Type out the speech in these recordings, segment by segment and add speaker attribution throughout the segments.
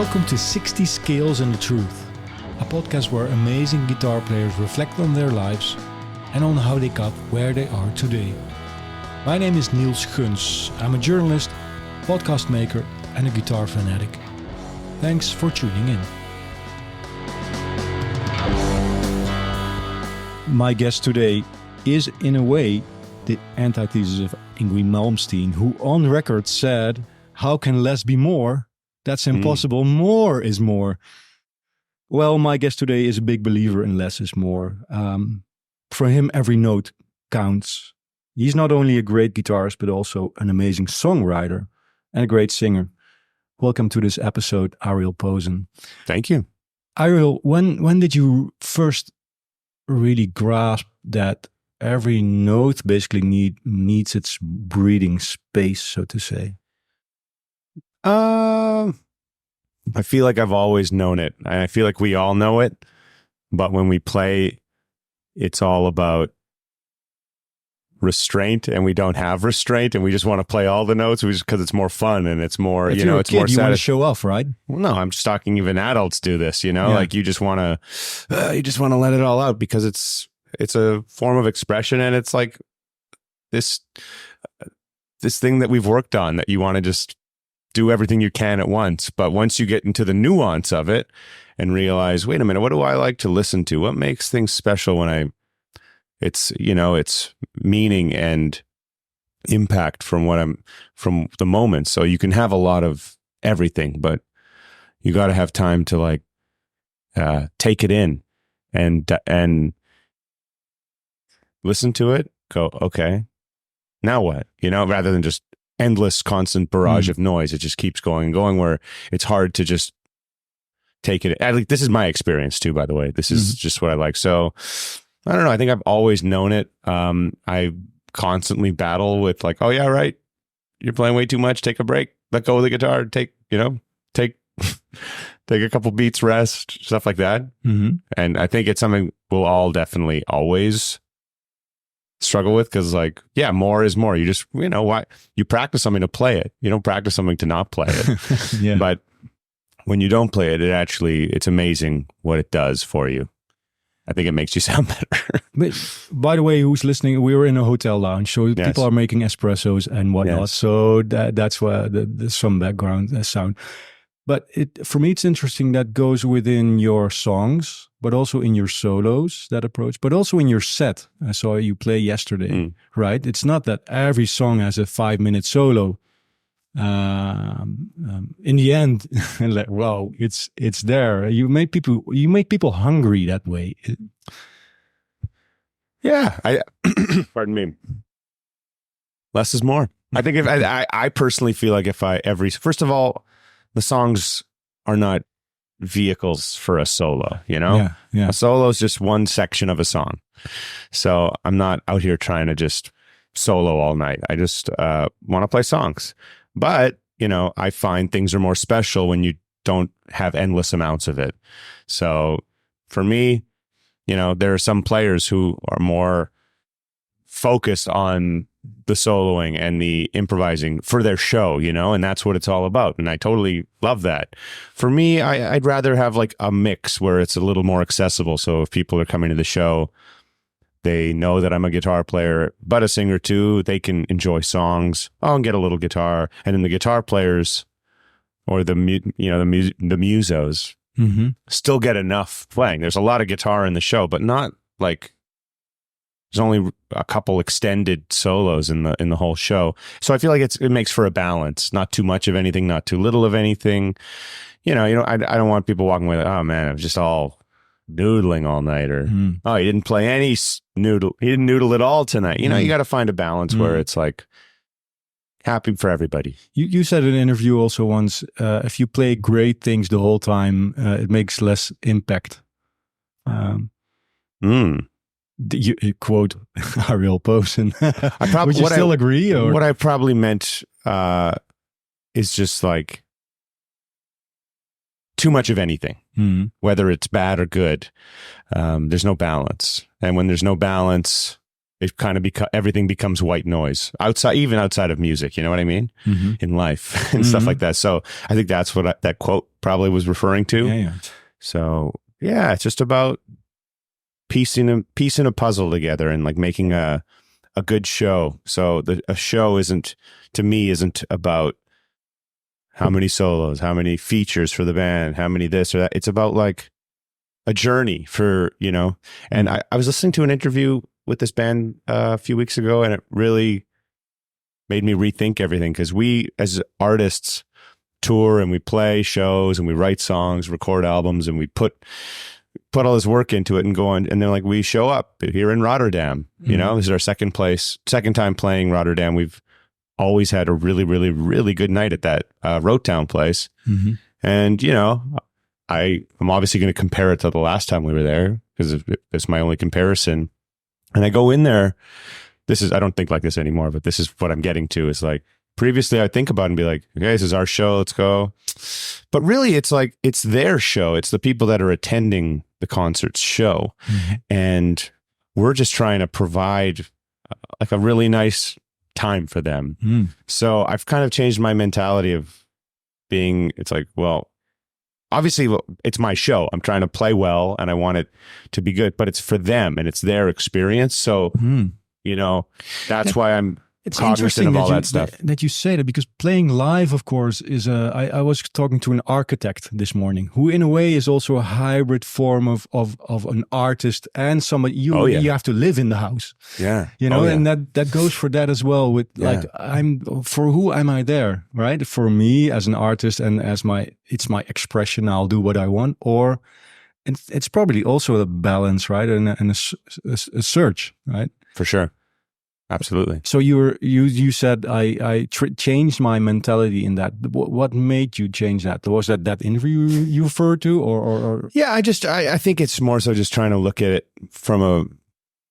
Speaker 1: Welcome to 60 Scales and the Truth, a podcast where amazing guitar players reflect on their lives and on how they got where they are today. My name is Niels. I'm a journalist, podcast maker and a guitar fanatic. Thanks for tuning in. My guest today is, in a way, the antithesis of Yngwie Malmsteen, who on record said, "How can less be more? That's impossible. More is more." Well, my guest today is a big believer in less is more. For him, every note counts. He's not only a great guitarist, but also an amazing songwriter and a great singer. Welcome to this episode, Ariel Posen.
Speaker 2: Thank you.
Speaker 1: Ariel, when did you first really grasp that every note basically needs its breathing space, so to say?
Speaker 2: I feel like I've always known it. I feel like we all know it, but when we play, it's all about restraint, and we don't have restraint, and we just want to play all the notes because it's more fun and it's more,
Speaker 1: If
Speaker 2: it's
Speaker 1: you're a
Speaker 2: more
Speaker 1: kid, you want to show off, right?
Speaker 2: Well, no, I'm just talking. Even adults do this,
Speaker 1: Yeah.
Speaker 2: like you just want to let it all out because it's a form of expression, and it's like this thing that we've worked on that you want to just do everything you can at once. But once you get into the nuance of it and realize, wait a minute, what do I like to listen to? What makes things special when it's meaning and impact from the moment. So you can have a lot of everything, but you got to have time to take it in and listen to it, go, okay, now what? Rather than just endless, constant barrage of noise. It just keeps going and going, where it's hard to just take it. This is my experience too, by the way. This is just what I like. So I don't know. I think I've always known it. I constantly battle with oh yeah, right. You're playing way too much. Take a break. Let go of the guitar. Take a couple beats, rest, stuff like that. Mm-hmm. And I think it's something we'll all definitely always struggle with, because more is more. You just, why you practice something to play it. You don't practice something to not play it.
Speaker 1: Yeah.
Speaker 2: But when you don't play it, it's amazing what it does for you. I think it makes you sound better.
Speaker 1: But by the way, who's listening? We were in a hotel lounge, so
Speaker 2: Yes.
Speaker 1: people are making espressos and whatnot.
Speaker 2: Yes.
Speaker 1: So that's why there's some background sound. But for me, it's interesting that goes within your songs, but also in your solos, that approach, but also in your set. I saw you play yesterday, right? It's not that every song has a 5-minute solo. In the end, wow, it's there. You make people hungry that way.
Speaker 2: Yeah, pardon me. Less is more. I think I personally feel like first of all, the songs are not vehicles for a solo,
Speaker 1: Yeah.
Speaker 2: A solo is just one section of a song. So I'm not out here trying to just solo all night. I just want to play songs. But, I find things are more special when you don't have endless amounts of it. So for me, there are some players who are more focused on the soloing and the improvising for their show, and that's what it's all about. And I totally love that. For me, I'd rather have a mix where it's a little more accessible. So if people are coming to the show, they know that I'm a guitar player, but a singer too. They can enjoy songs. I'll get a little guitar, and then the guitar players or the musos still get enough playing. There's a lot of guitar in the show, but not there's only a couple extended solos in the whole show. So I feel like it makes for a balance. Not too much of anything, not too little of anything. I don't want people walking away oh man, I'm just all noodling all night, or oh, he didn't play any noodle. He didn't noodle at all tonight. You got to find a balance where it's happy for everybody.
Speaker 1: You said in an interview also once, if you play great things the whole time, it makes less impact. You quote Ariel Posen. Would you still agree? Or?
Speaker 2: What I probably meant is just too much of anything, whether it's bad or good. There's no balance. And when there's no balance, it kind of everything becomes white noise even outside of music. You know what I mean? In life and stuff like that. So I think that's what that quote probably was referring to.
Speaker 1: Yeah.
Speaker 2: So yeah, it's just about piecing a puzzle together and like making a good show. So a show isn't about how many solos, how many features for the band, how many this or that. It's about like a journey for, you know. And I was listening to an interview with this band a few weeks ago, and it really made me rethink everything, because we as artists tour and we play shows and we write songs, record albums, and we put all this work into it and go on. And then like we show up here in Rotterdam, you know, this is our second time playing Rotterdam. We've always had a really, really, really good night at that Roadtown place. And, you know, I'm obviously going to compare it to the last time we were there, because it's my only comparison. And I go in there, I don't think like this anymore, but this is what I'm getting to, is like, previously I'd think about it and be like, okay, this is our show, let's go. But really it's like, it's their show. It's the people that are attending the concert's show. And we're just trying to provide like a really nice time for them. So I've kind of changed my mentality of being, it's like, well, obviously it's my show. I'm trying to play well and I want it to be good, but it's for them and it's their experience. So, you know, that's why I'm cognizant of all that stuff.
Speaker 1: That you say that, because playing live, of course, is I was talking to an architect this morning, who in a way is also a hybrid form of an artist and somebody you have to live in the house. Yeah. You know, and that goes for that as well, with like, for who am I there, right? For me as an artist and it's my expression, I'll do what I want, or it's probably also a balance, right? And a search, right?
Speaker 2: For sure. Absolutely.
Speaker 1: So you said I changed my mentality in that. What made you change that? Was that interview you referred to, or? Yeah,
Speaker 2: I think it's more so just trying to look at it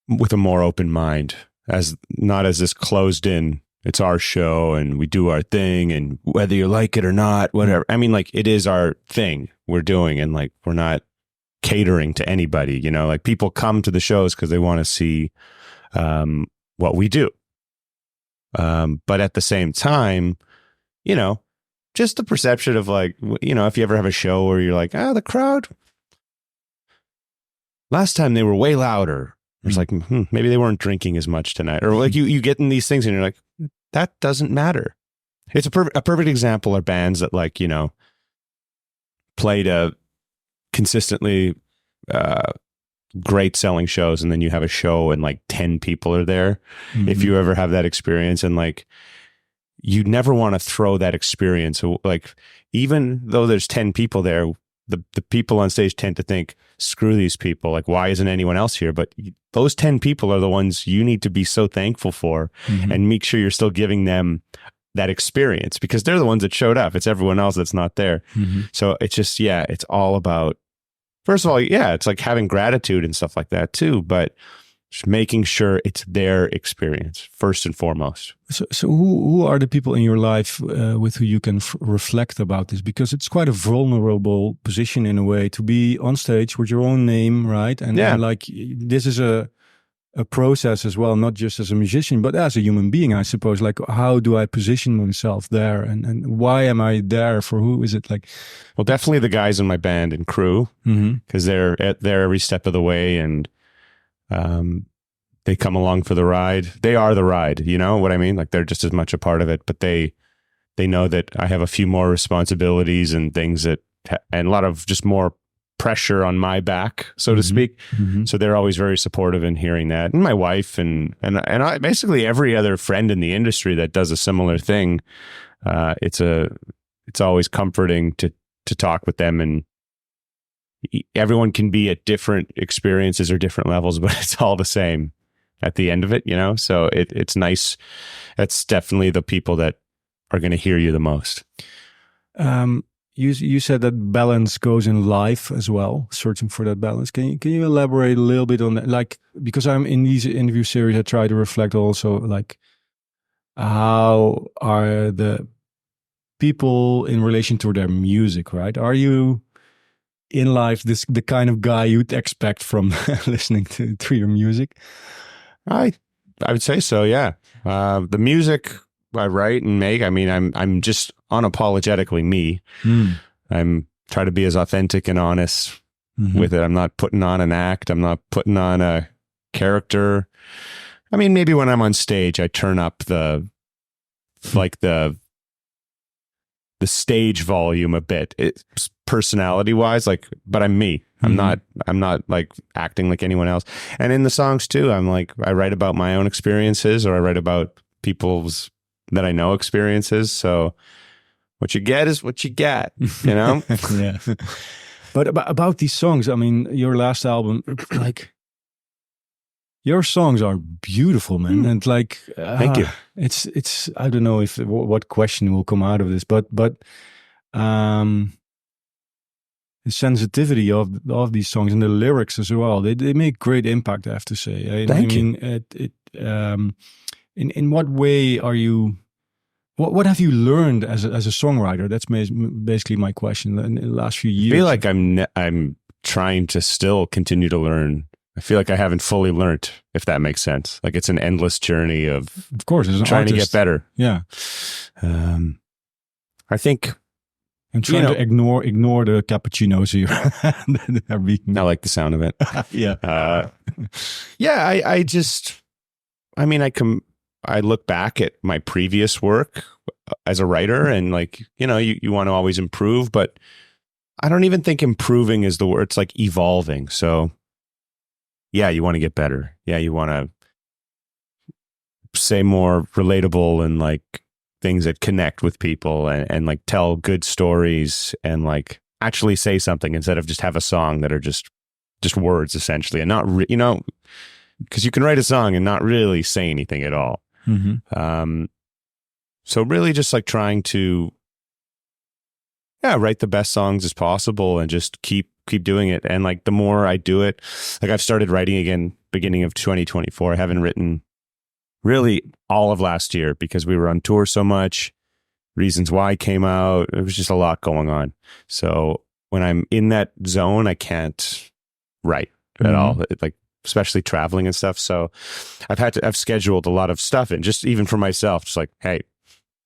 Speaker 2: with a more open mind, as not as this closed in. It's our show and we do our thing, and whether you like it or not, whatever. I mean, like, it is our thing we're doing, and like, we're not catering to anybody. You know, like, people come to the shows because they want to see what we do. But at the same time, you know, just the perception of like, you know, if you ever have a show where you're like, the crowd, last time they were way louder. It's like, maybe they weren't drinking as much tonight. Or like you get in these things and you're like, that doesn't matter. It's a perfect example are bands that, like, you know, played a consistently great selling shows, and then you have a show and like 10 people are there. If you ever have that experience, and like, you never want to throw that experience. So like, even though there's 10 people there, the people on stage tend to think, screw these people, like, why isn't anyone else here? But those 10 people are the ones you need to be so thankful for, and make sure you're still giving them that experience, because they're the ones that showed up. It's everyone else that's not there. So it's just, it's all about, first of all, it's like having gratitude and stuff like that too, but just making sure it's their experience first and foremost.
Speaker 1: So who are the people in your life with who you can reflect about this? Because it's quite a vulnerable position in a way, to be on stage with your own name, right? And like, this is a process as well, not just as a musician, but as a human being, I suppose. Like, how do I position myself there, and why am I there? For who is it? Like,
Speaker 2: well, definitely the guys in my band and crew, because they're every step of the way, and they come along for the ride. They are the ride, you know what I mean? Like, they're just as much a part of it, but they know that I have a few more responsibilities and things and a lot of just more pressure on my back, so to speak. So they're always very supportive in hearing that. And my wife and I, basically every other friend in the industry that does a similar thing. It's always comforting to talk with them, and everyone can be at different experiences or different levels, but it's all the same at the end of it, you know? So it's nice. That's definitely the people that are going to hear you the most.
Speaker 1: You said that balance goes in life as well, searching for that balance. Can you elaborate a little bit on that? Like, because I'm in these interview series, I try to reflect also, like, how are the people in relation to their music, right? Are you in life the kind of guy you'd expect from listening to your music?
Speaker 2: I would say so. Yeah. The music I write and make, I mean, I'm just unapologetically me. I'm try to be as authentic and honest with it. I'm not putting on an act. I'm not putting on a character. I mean, maybe when I'm on stage, I turn up the stage volume a bit. It's personality wise, like, but I'm me. I'm not like acting like anyone else. And in the songs too, I'm like, I write about my own experiences, or I write about people's that I know experiences. So what you get is what you get, you know?
Speaker 1: Yeah. But about these songs, I mean, your last album, like, your songs are beautiful, man. And like,
Speaker 2: Thank you.
Speaker 1: It's, I don't know if what question will come out of this, but the sensitivity of these songs and the lyrics as well, they make great impact, I have to say.
Speaker 2: Thank
Speaker 1: you. In what way are you, what have you learned as a songwriter? That's basically my question in the last few years.
Speaker 2: I feel like I'm trying to still continue to learn. I feel like I haven't fully learned, if that makes sense. Like it's an endless journey of
Speaker 1: course, as an
Speaker 2: trying
Speaker 1: artist,
Speaker 2: to get better.
Speaker 1: Yeah.
Speaker 2: I think
Speaker 1: I'm trying to ignore the cappuccinos here.
Speaker 2: I like the sound of it.
Speaker 1: Yeah.
Speaker 2: I look back at my previous work as a writer, and like, you know, you want to always improve, but I don't even think improving is the word. It's like evolving. So yeah, you want to get better. Yeah, you want to say more relatable and like things that connect with people, and like tell good stories, and like actually say something instead of just have a song that are just words essentially, and not you know, because you can write a song and not really say anything at all. So really just like trying to write the best songs as possible, and just keep doing it. And like the more I do it, like I've started writing again beginning of 2024. I haven't written really all of last year because we were on tour so much. Reasons Why came out. It was just a lot going on. So when I'm in that zone, I can't write at all. Like especially traveling and stuff. So I've scheduled a lot of stuff, and just even for myself, just like, hey,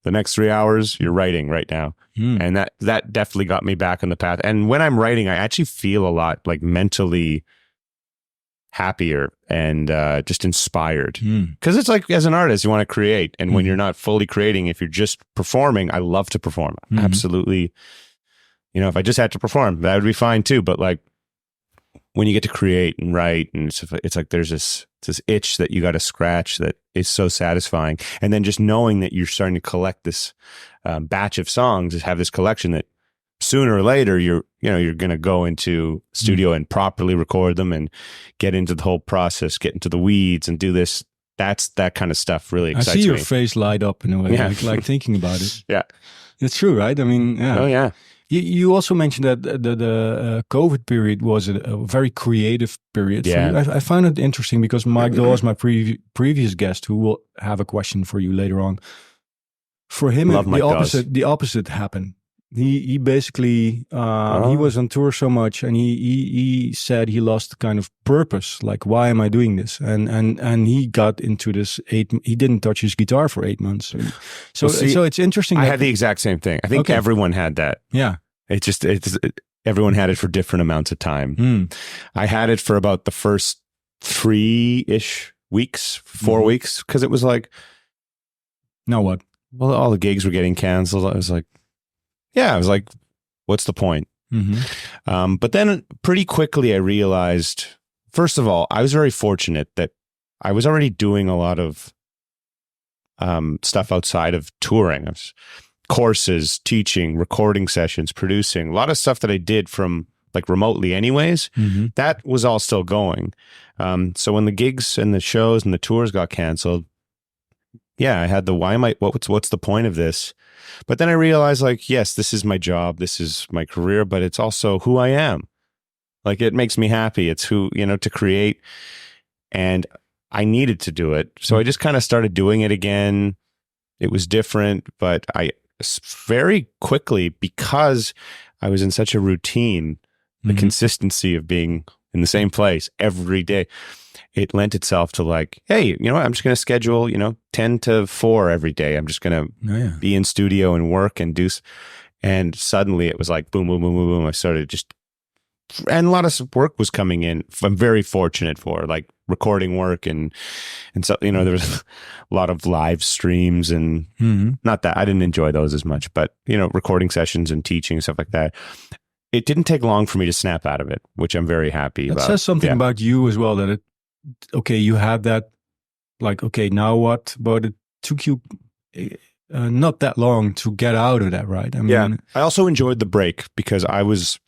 Speaker 2: the next 3 hours you're writing right now. And that definitely got me back on the path. And when I'm writing, I actually feel a lot like mentally happier and just inspired, because it's like, as an artist, you want to create, and when you're not fully creating, if you're just performing, I love to perform. Absolutely. You know, if I just had to perform, that would be fine too. But like when you get to create and write, and it's like there's this itch that you got to scratch that is so satisfying. And then just knowing that you're starting to collect this batch of songs, just have this collection that sooner or later you're going to go into studio and properly record them and get into the whole process, get into the weeds and do this. That kind of stuff really excites me.
Speaker 1: I see your face light up in a way, like thinking about it.
Speaker 2: Yeah.
Speaker 1: It's true, right? I mean, yeah.
Speaker 2: Oh, yeah.
Speaker 1: You also mentioned that the COVID period was a very creative period.
Speaker 2: Yeah.
Speaker 1: I find it interesting because Mike Dawes, my previous guest, who will have a question for you later on, for him, the opposite happened. He basically, he was on tour so much, and he said he lost kind of purpose. Like, why am I doing this? And he got into this he didn't touch his guitar for 8 months. So it's interesting.
Speaker 2: I had the exact same thing. I think everyone had that.
Speaker 1: Yeah.
Speaker 2: Everyone had it for different amounts of time. I had it for about the first 3-ish weeks, 4 weeks. 'Cause it was like,
Speaker 1: now what?
Speaker 2: Well, all the gigs were getting canceled. I was like, what's the point? But then pretty quickly I realized, first of all, I was very fortunate that I was already doing a lot of stuff outside of touring. I was courses, teaching, recording sessions, producing, a lot of stuff that I did from like remotely anyways. That was all still going. So when the gigs and the shows and the tours got canceled, I had what's the point of this? But then I realized, like, yes, this is my job, this is my career, but it's also who I am. Like, it makes me happy. It's who, to create. And I needed to do it. So I just kind of started doing it again. It was different, but I very quickly, because I was in such a routine, the consistency of being in the same place every day, it lent itself to like, hey, you know what? I'm just going to schedule, 10 to 4 every day. I'm just going to be in studio and work and do. And suddenly it was like, boom, boom, boom, boom, boom. I started just, and a lot of work was coming in. I'm very fortunate for like recording work and so, there was a lot of live streams and not that I didn't enjoy those as much, but, recording sessions and teaching and stuff like that. It didn't take long for me to snap out of it, which I'm very happy about.
Speaker 1: It says something about you as well, that you had that, like, okay, now what? But it took you not that long to get out of that, right? I mean,
Speaker 2: I also enjoyed the break because I was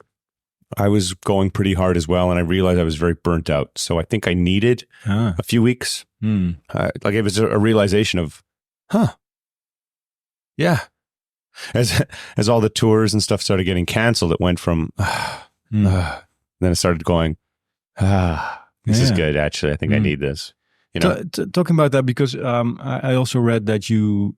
Speaker 2: going pretty hard as well, and I realized I was very burnt out. So I think I needed a few weeks. Like it was a realization of, yeah. As all the tours and stuff started getting canceled, it went from, then it started going, this is good. Actually, I think I need this.
Speaker 1: Talking about that, because I also read that you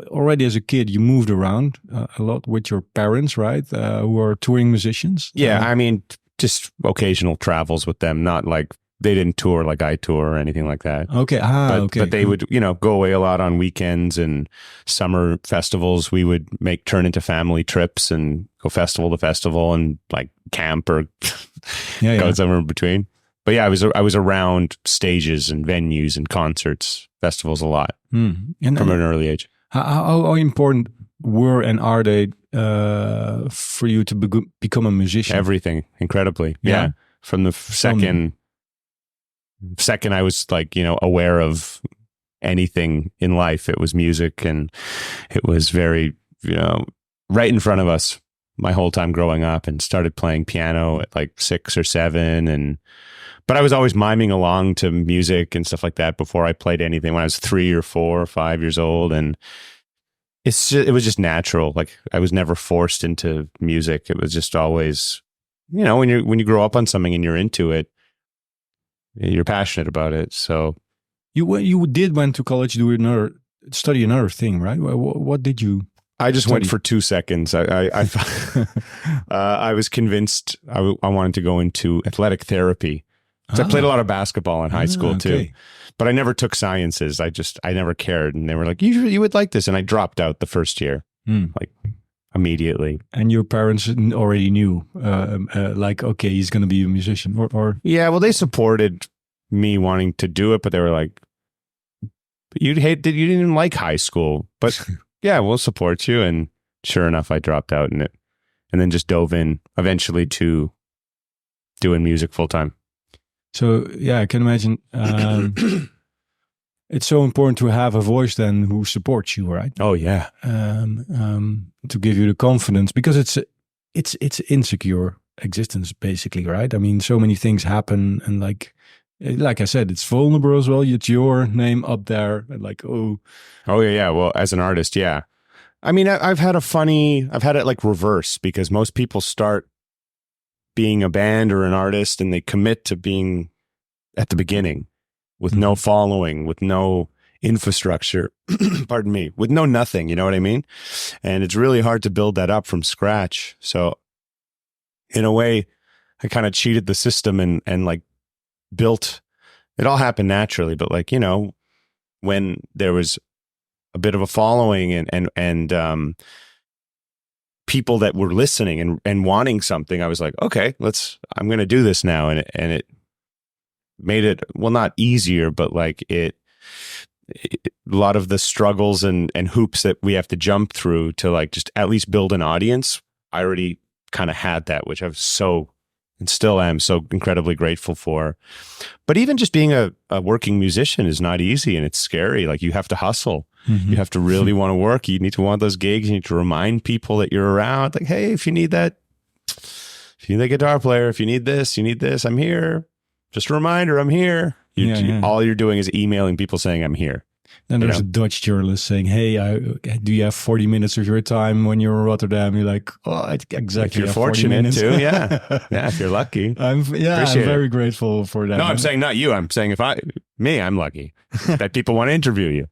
Speaker 1: already as a kid, you moved around a lot with your parents, right? Who are touring musicians.
Speaker 2: Yeah, I mean, just occasional travels with them, not like they didn't tour like I tour or anything like that.
Speaker 1: Okay.
Speaker 2: But they would, go away a lot on weekends and summer festivals. We would turn into family trips and go festival to festival and like camp or go somewhere in between. But yeah, I was around stages and venues and concerts, festivals a lot from an early age.
Speaker 1: How important were and are they for you to become a musician?
Speaker 2: Everything, incredibly. Yeah. From the second I was like, aware of anything in life, it was music, and it was very, right in front of us my whole time growing up, and started playing piano at like 6 or 7. But I was always miming along to music and stuff like that before I played anything when I was 3 or 4 or 5 years old. And it was just natural. Like I was never forced into music. It was just always, when you grow up on something and you're into it, you're passionate about it. So
Speaker 1: you did went to college to study another thing, right? What did you?
Speaker 2: I just went for 2 seconds. I I was convinced I wanted to go into athletic therapy. So I played a lot of basketball in high school too, but I never took sciences. I never cared. And they were like, you would like this. And I dropped out the first year, like immediately.
Speaker 1: And your parents already knew, like, okay, he's going to be a musician or?
Speaker 2: Yeah, well, they supported me wanting to do it, but they were like, you didn't even like high school, but yeah, we'll support you. And sure enough, I dropped out in it and then just dove in eventually to doing music full time.
Speaker 1: So yeah, I can imagine it's so important to have a voice then who supports you, right?
Speaker 2: Oh yeah,
Speaker 1: to give you the confidence, because it's insecure existence basically, right? I mean, so many things happen, and like I said, it's vulnerable as well. It's your name up there, and like oh
Speaker 2: yeah. Well, as an artist, yeah. I mean, I've had it like reverse, because most people start being a band or an artist and they commit to being at the beginning with no following, with no infrastructure, pardon me, with no nothing, you know what I mean? And it's really hard to build that up from scratch. So in a way, I kind of cheated the system and like built, it all happened naturally, but like, when there was a bit of a following and people that were listening and wanting something, I was like, okay, I'm going to do this now. And it made it, well, not easier, but like a lot of the struggles and hoops that we have to jump through to like just at least build an audience. I already kind of had that, which I've and still am so incredibly grateful for. But even just being a working musician is not easy, and it's scary. Like you have to hustle. You have to really want to work. You need to want those gigs. You need to remind people that you're around. Like, hey, if you need that guitar player, if you need this, I'm here. Just a reminder, I'm here. All you're doing is emailing people saying I'm here.
Speaker 1: Then there's a Dutch journalist saying, hey, do you have 40 minutes of your time when you're in Rotterdam? You're like, oh, exactly.
Speaker 2: If you're fortunate too, yeah. Yeah, if you're lucky.
Speaker 1: I'm very grateful for that.
Speaker 2: No, I'm saying not you. I'm saying I'm lucky that people want to interview you.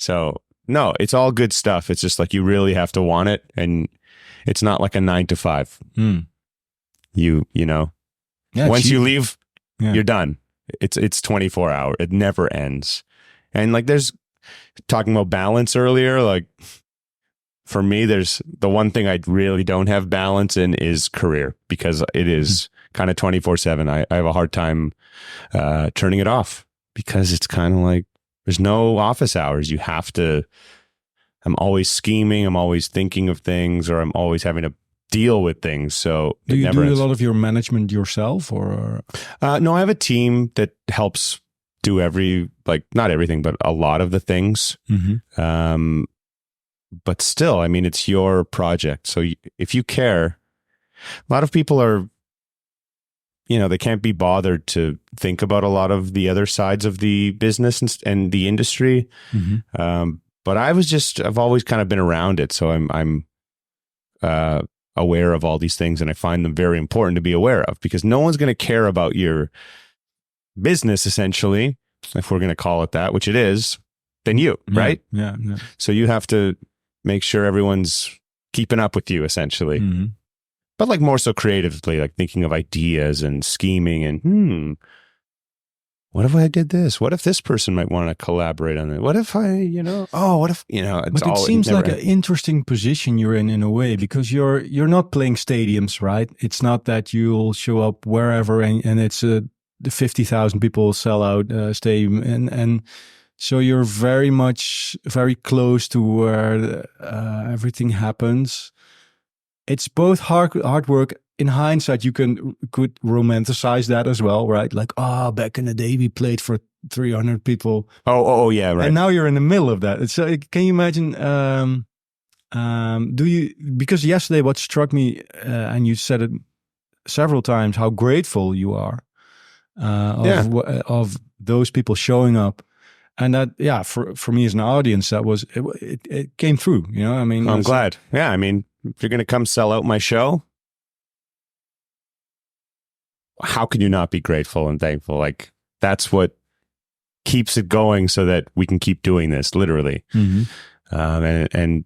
Speaker 2: So no, it's all good stuff. It's just like you really have to want it, and it's not like a 9 to 5. You know,
Speaker 1: Yeah,
Speaker 2: Once you leave,
Speaker 1: yeah.
Speaker 2: you're done. It's 24 hours. It never ends. And like there's talking about balance earlier, like for me, there's the one thing I really don't have balance in is career, because it is kind of 24/7. I have a hard time turning it off, because it's kind of like there's no office hours. You have to, I'm always scheming. I'm always thinking of things, or I'm always having to deal with things. So
Speaker 1: do you do a lot of your management yourself, or?
Speaker 2: No, I have a team that helps do not everything, but a lot of the things. But still, I mean, it's your project. So if you care, a lot of people are, they can't be bothered to think about a lot of the other sides of the business and the industry. But I've always kind of been around it. So I'm aware of all these things, and I find them very important to be aware of, because no one's going to care about your business, essentially, if we're going to call it that, which it is, than you, right?
Speaker 1: Yeah.
Speaker 2: So you have to make sure everyone's keeping up with you, essentially. But like more so creatively, like thinking of ideas and scheming and, what if I did this? What if this person might want to collaborate on it? What if I, what if, it's
Speaker 1: but it seems like an interesting position you're in a way, because you're not playing stadiums, right? It's not that you'll show up wherever and it's the 50,000 people sell out stadium. And so you're very close to where everything happens. It's both hard work. In hindsight, you could romanticize that as well, right? Like, back in the day, we played for 300 people.
Speaker 2: Oh, yeah, right.
Speaker 1: And now you're in the middle of that. So can you imagine? Because yesterday, what struck me, and you said it several times, how grateful you are of those people showing up. And that, for me as an audience, that was, it came through, I mean.
Speaker 2: I'm glad. Yeah, I mean, if you're going to come sell out my show, how could you not be grateful and thankful? Like, that's what keeps it going, so that we can keep doing this, literally. And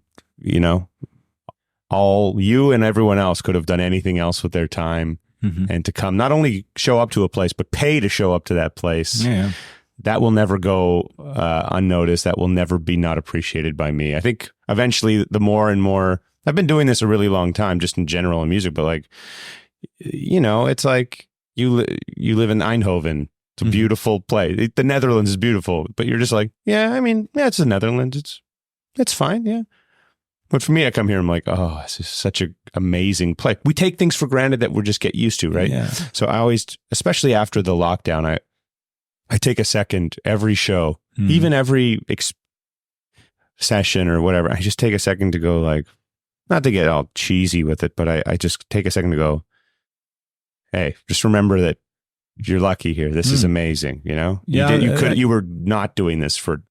Speaker 2: all you and everyone else could have done anything else with their time, and to come, not only show up to a place, but pay to show up to that place.
Speaker 1: Yeah.
Speaker 2: That will never go unnoticed. That will never be not appreciated by me. I think eventually, the more and more, I've been doing this a really long time, just in general in music, but like, it's like you live in Eindhoven. It's a beautiful place. The Netherlands is beautiful, but you're just like, it's the Netherlands. It's fine. Yeah. But for me, I come here, I'm like, oh, this is such an amazing place. We take things for granted that we're just get used to, right?
Speaker 1: Yeah.
Speaker 2: So I always, especially after the lockdown, I take a second every show, even every session or whatever. I just take a second to go, like, not to get all cheesy with it, but I just take a second to go, hey, just remember that you're lucky here. This is amazing. Yeah, you were not doing this for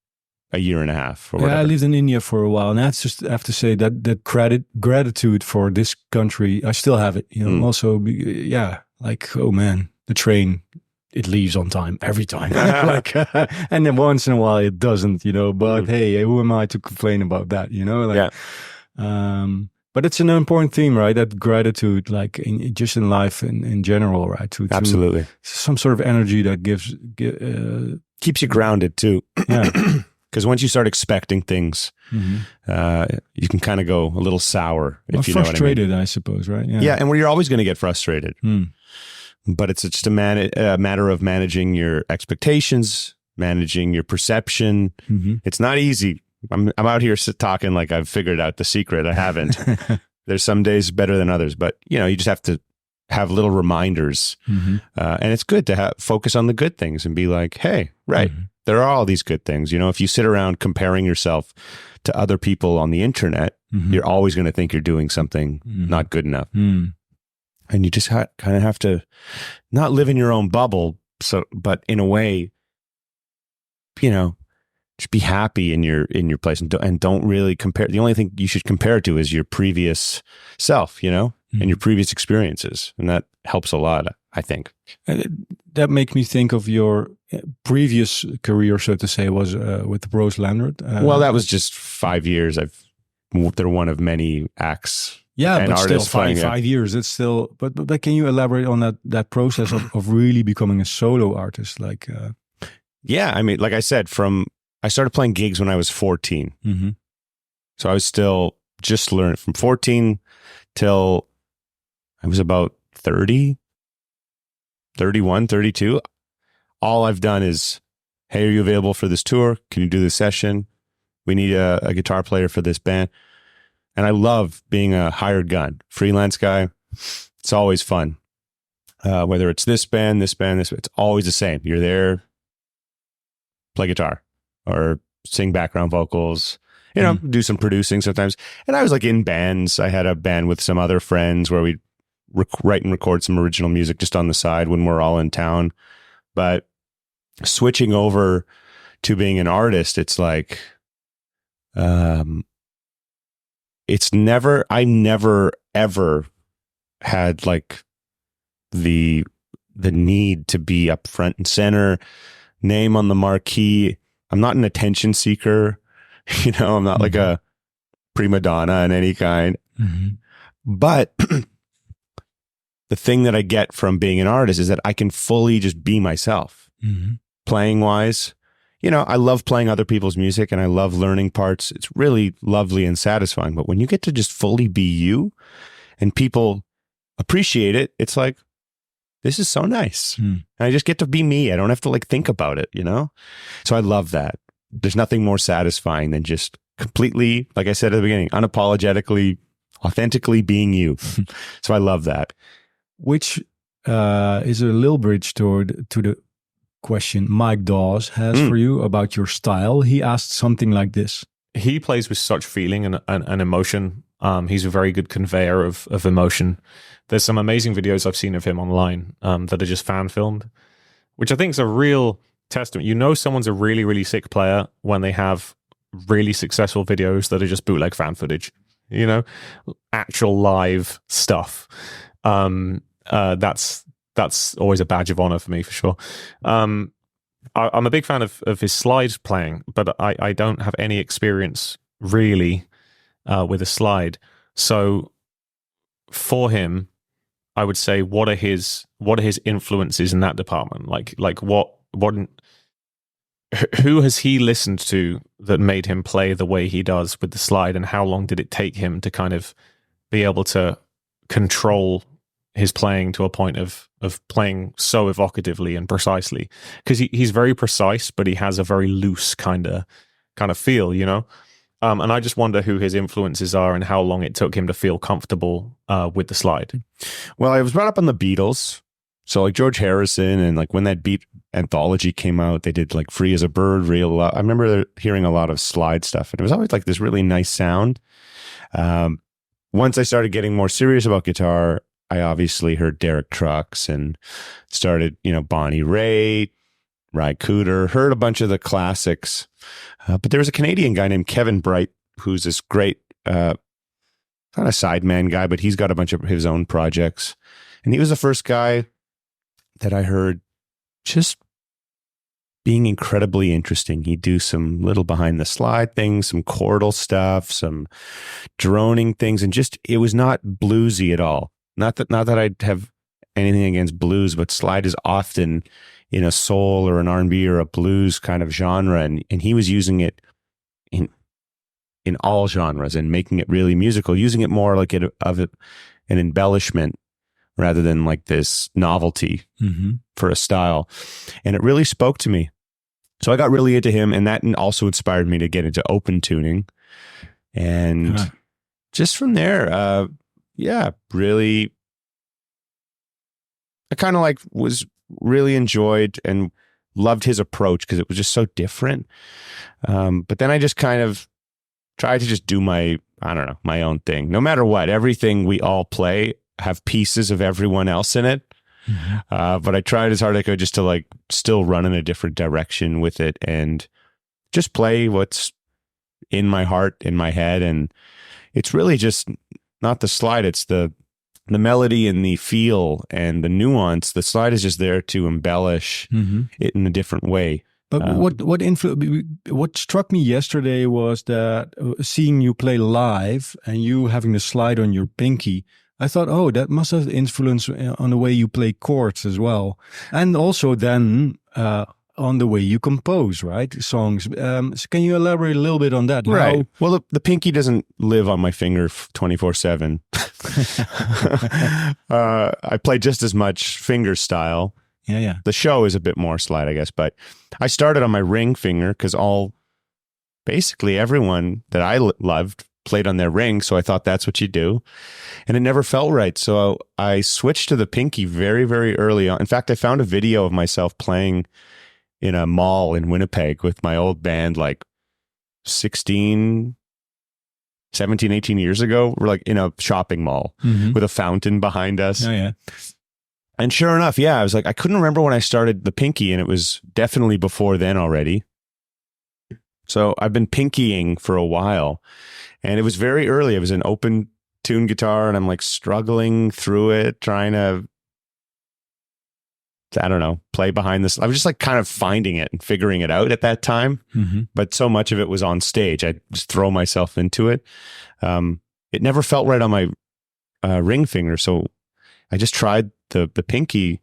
Speaker 2: a year and a half or whatever.
Speaker 1: I lived in India for a while, and I have to say that gratitude for this country, I still have it. Also, like, oh man, the train, it leaves on time every time. And then once in a while it doesn't, but hey, who am I to complain about that? But it's an important theme, right? That gratitude, like just in life in general, right?
Speaker 2: Absolutely.
Speaker 1: To some sort of energy that
Speaker 2: keeps you grounded too.
Speaker 1: Yeah.
Speaker 2: Because once you start expecting things, you can kind of go a little sour. If you know what I mean.
Speaker 1: Frustrated, I suppose, right?
Speaker 2: Yeah, and you're always going to get frustrated. But it's just a matter of managing your expectations, managing your perception. It's not easy. I'm out here talking like I've figured out the secret. I haven't. There's some days better than others, but you just have to have little reminders. And it's good to focus on the good things and be like, hey, right, there are all these good things. If you sit around comparing yourself to other people on the internet, you're always going to think you're doing something not good enough. And you just kind of have to not live in your own bubble. But in a way, just be happy in your place and don't really compare. The only thing you should compare to is your previous self, and your previous experiences. And that helps a lot, I think.
Speaker 1: That makes me think of your previous career, so to say, was with the Bros Landert.
Speaker 2: Well, that was just 5 years. They're one of many acts
Speaker 1: Yeah,
Speaker 2: an
Speaker 1: but still
Speaker 2: artist playing it.
Speaker 1: 5 years. It's still. But can you elaborate on that process of really becoming a solo artist? Like,
Speaker 2: Yeah, I mean, like I said, I started playing gigs when I was 14, so I was still just learning from 14 till I was about 30, 31, 32. All I've done is, hey, are you available for this tour? Can you do this session? We need a guitar player for this band. And I love being a hired gun, freelance guy. It's always fun. Whether it's this band, it's always the same. You're there, play guitar or sing background vocals, do some producing sometimes. And I was like in bands. I had a band with some other friends where we'd write and record some original music just on the side when we're all in town. But switching over to being an artist, it's like, I never ever had like the need to be up front and center, name on the marquee. I'm not an attention seeker. I'm not like a prima donna in any kind. But the thing that I get from being an artist is that I can fully just be myself. Playing wise, I love playing other people's music and I love learning parts. It's really lovely and satisfying. But when you get to just fully be you and people appreciate it, it's like, this is so nice. And I just get to be me. I don't have to like think about it, So I love that. There's nothing more satisfying than just completely, like I said at the beginning, unapologetically, authentically being you. So I love that.
Speaker 1: Which is a little bridge to the question Mike Dawes has for you about your style. He asked something like this.
Speaker 3: He plays with such feeling and emotion. He's a very good conveyor of emotion. There's some amazing videos I've seen of him online that are just fan filmed, which I think is a real testament. Someone's a really, really sick player when they have really successful videos that are just bootleg fan footage, actual live stuff. That's always a badge of honor for me, for sure. I'm a big fan of his slide playing, but I don't have any experience really with a slide. So for him, I would say, what are his influences in that department? Like who has he listened to that made him play the way he does with the slide, and how long did it take him to kind of be able to control his playing to a point of playing so evocatively and precisely? Because he's very precise, but he has a very loose kind of feel, and I just wonder who his influences are and how long it took him to feel comfortable with the slide.
Speaker 2: Well, I was brought up on the Beatles, so like George Harrison, and like when that Beat anthology came out, they did like Free as a Bird, Real Love. I remember hearing a lot of slide stuff, and it was always like this really nice sound. Once I started getting more serious about guitar, I obviously heard Derek Trucks and started, Bonnie Raitt, Ry Cooder, heard a bunch of the classics. But there was a Canadian guy named Kevin Bright, who's this great, not a sideman guy, but he's got a bunch of his own projects. And he was the first guy that I heard just being incredibly interesting. He'd do some little behind the slide things, some chordal stuff, some droning things, and just, it was not bluesy at all. Not that I'd have anything against blues, but slide is often in a soul or an R&B or a blues kind of genre, and he was using it in all genres and making it really musical, using it more like an embellishment rather than like this novelty for a style. And it really spoke to me. So I got really into him, and that also inspired me to get into open tuning. And just from there, really, I kind of like was really enjoyed and loved his approach because it was just so different. But then I just kind of tried to just do my own thing. No matter what, everything we all play have pieces of everyone else in it. But I tried as hard as I could just to like still run in a different direction with it and just play what's in my heart, in my head. And it's really just not the slide, it's the melody and the feel and the nuance. The slide is just there to embellish it in a different way.
Speaker 1: But what struck me yesterday was that seeing you play live and you having the slide on your pinky, I thought, oh, that must have influence on the way you play chords as well, and also then on the way you compose, right, songs. So can you elaborate a little bit on that?
Speaker 2: Right. Well, the pinky doesn't live on my finger 24/7. I play just as much finger style.
Speaker 1: Yeah.
Speaker 2: The show is a bit more slide, I guess, but I started on my ring finger because basically everyone that I loved played on their ring, so I thought that's what you do, and it never felt right. So I switched to the pinky very, very early on. In fact, I found a video of myself playing in a mall in Winnipeg with my old band like 17, 18 years ago. We're like in a shopping mall with a fountain behind us.
Speaker 1: Oh, yeah.
Speaker 2: And sure enough, I was like, I couldn't remember when I started the pinky, and it was definitely before then already. So I've been pinkying for a while, and it was very early. It was an open tune guitar, and I'm like struggling through it, trying to, I don't know, play behind this. I was just like kind of finding it and figuring it out at that time. But so much of it was on stage. I just throw myself into it. It never felt right on my ring finger. So I just tried the pinky,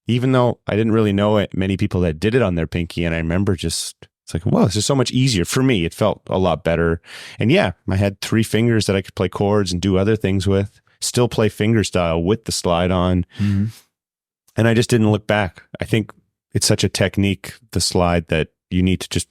Speaker 2: even though I didn't really know many people that did it on their pinky. And I remember it's like, wow, this is so much easier for me. It felt a lot better. And yeah, I had 3 fingers that I could play chords and do other things with, still play finger style with the slide on. And I just didn't look back. I think it's such a technique, the slide, that you need to just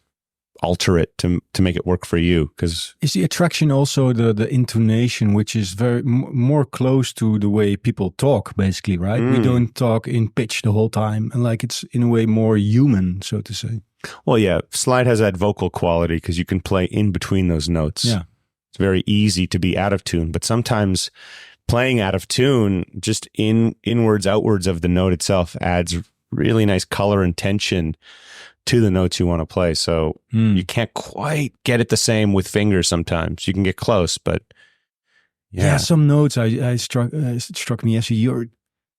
Speaker 2: alter it to make it work for you. Because
Speaker 1: is the attraction also the intonation, which is very more close to the way people talk, basically, right? We don't talk in pitch the whole time, and like it's in a way more human, so to say.
Speaker 2: Well, yeah, slide has that vocal quality because you can play in between those notes.
Speaker 1: Yeah,
Speaker 2: it's very easy to be out of tune, but sometimes playing out of tune, just inwards, outwards of the note itself, adds really nice color and tension to the notes you want to play. So you can't quite get it the same with fingers sometimes. You can get close, but
Speaker 1: yeah, some notes I struck me as you're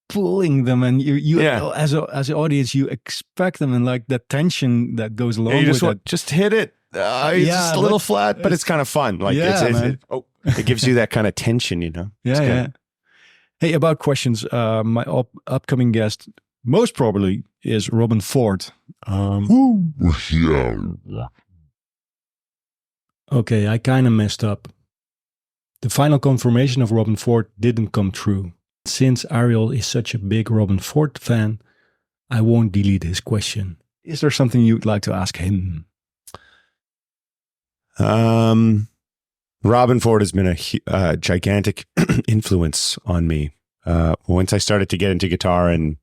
Speaker 1: pulling them, and you as an audience, you expect them, and like that tension that goes along with it.
Speaker 2: Just hit it. It's just a little flat, but it's kind of fun. Like it gives you that kind of tension, you know?
Speaker 1: Yeah. Hey, about questions, my upcoming guest most probably is Robben Ford. Okay, I kind of messed up. The final confirmation of Robben Ford didn't come true. Since Ariel is such a big Robben Ford fan, I won't delete his question. Is there something you'd like to ask him?
Speaker 2: Robben Ford has been a gigantic influence on me. Once I started to get into guitar, and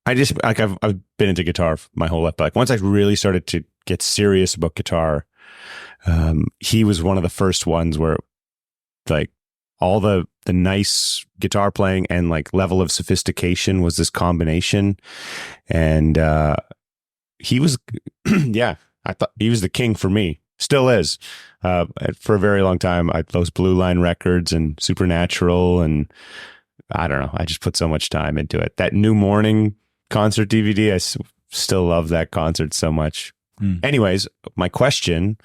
Speaker 2: I just like I've been into guitar my whole life, but like once I really started to get serious about guitar, he was one of the first ones where like all the nice guitar playing and like level of sophistication was this combination. And he was I thought he was the king for me. Still is. For a very long time, those Blue Line records and Supernatural, and I don't know, I just put so much time into it. That New Morning concert DVD, I still love that concert so much. Anyways, my question,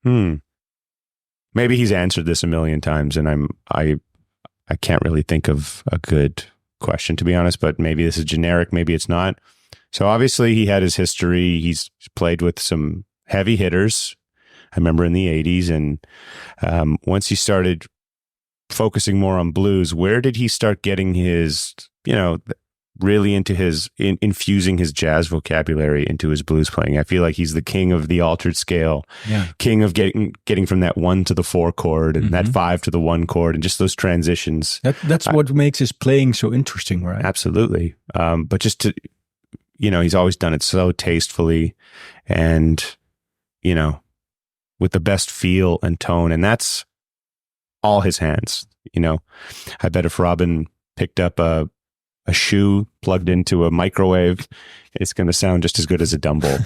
Speaker 2: maybe he's answered this a million times, and I can't really think of a good question, to be honest, but maybe this is generic, maybe it's not. So obviously he had his history. He's played with some heavy hitters, I remember in the 80s. And once he started focusing more on blues, where did he start getting his, really into infusing his jazz vocabulary into his blues playing? I feel like he's the king of the altered scale, king of getting from that 1 to the 4 chord and that 5 to the 1 chord, and just those transitions.
Speaker 1: That's what makes his playing so interesting, right?
Speaker 2: Absolutely. But just to... he's always done it so tastefully and, with the best feel and tone. And that's all his hands. I bet if Robben picked up a shoe plugged into a microwave, it's going to sound just as good as a Dumble.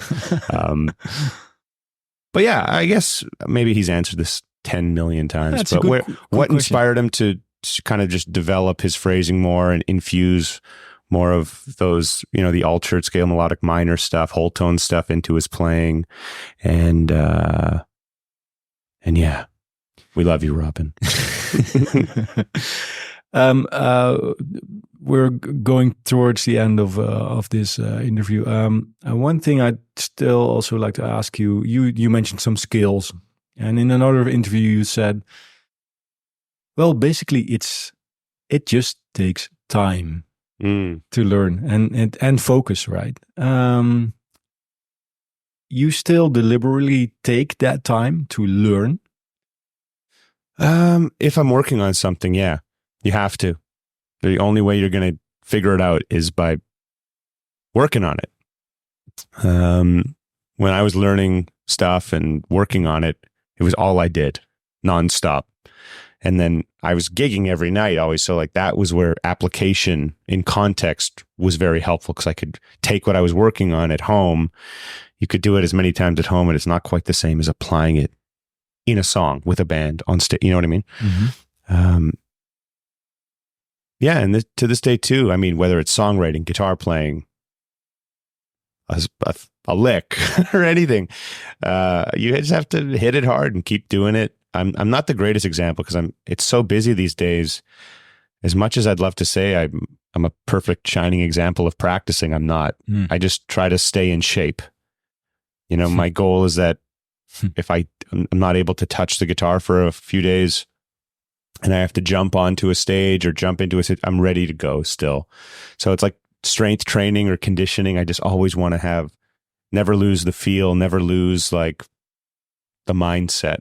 Speaker 2: But yeah, I guess maybe he's answered this 10 million times.
Speaker 1: That's
Speaker 2: but what inspired him to kind of just develop his phrasing more and infuse more of those, the altered scale melodic minor stuff, whole tone stuff into his playing. And yeah, we love you, Robben.
Speaker 1: We're going towards the end of this interview. One thing I'd still also like to ask you, you mentioned some skills, and in another interview you said, well, basically it just takes time to learn and focus, right? You still deliberately take that time to learn?
Speaker 2: If I'm working on something, yeah, you have to. The only way you're going to figure it out is by working on it. When I was learning stuff and working on it, it was all I did nonstop. And then I was gigging every night always. So like that was where application in context was very helpful, because I could take what I was working on at home. You could do it as many times at home, and it's not quite the same as applying it in a song with a band on stage. You know what I mean? Mm-hmm. Yeah. And to this day too, I mean, whether it's songwriting, guitar playing, a lick or anything, you just have to hit it hard and keep doing it. I'm not the greatest example because it's so busy these days. As much as I'd love to say I'm a perfect shining example of practicing, I'm not. I just try to stay in shape. My goal is that if I'm not able to touch the guitar for a few days and I have to jump onto a stage or jump into I'm ready to go still. So it's like strength training or conditioning. I just always want to never lose the feel, never lose like the mindset.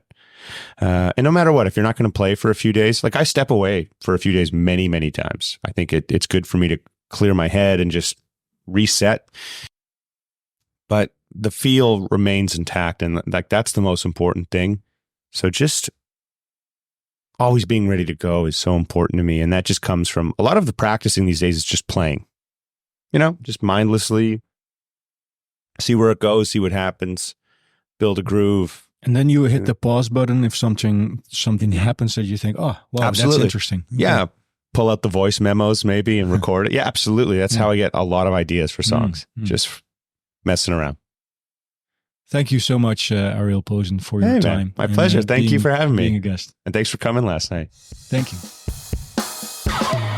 Speaker 2: And no matter what, if you're not going to play for a few days, like I step away for a few days many, many times. I think it's good for me to clear my head and just reset. But the feel remains intact, and like that's the most important thing. So just always being ready to go is so important to me. And that just comes from a lot of the practicing these days is just playing, just mindlessly see where it goes, see what happens, build a groove.
Speaker 1: And then you hit the pause button if something happens that you think, oh, wow,
Speaker 2: absolutely.
Speaker 1: That's interesting.
Speaker 2: Yeah. Pull out the voice memos maybe and record it. Yeah, absolutely. That's how I get a lot of ideas for songs. Just messing around.
Speaker 1: Thank you so much, Ariel Posen, for your time.
Speaker 2: My pleasure. Thank you for having me.
Speaker 1: Being a guest.
Speaker 2: And thanks for coming last night.
Speaker 1: Thank you.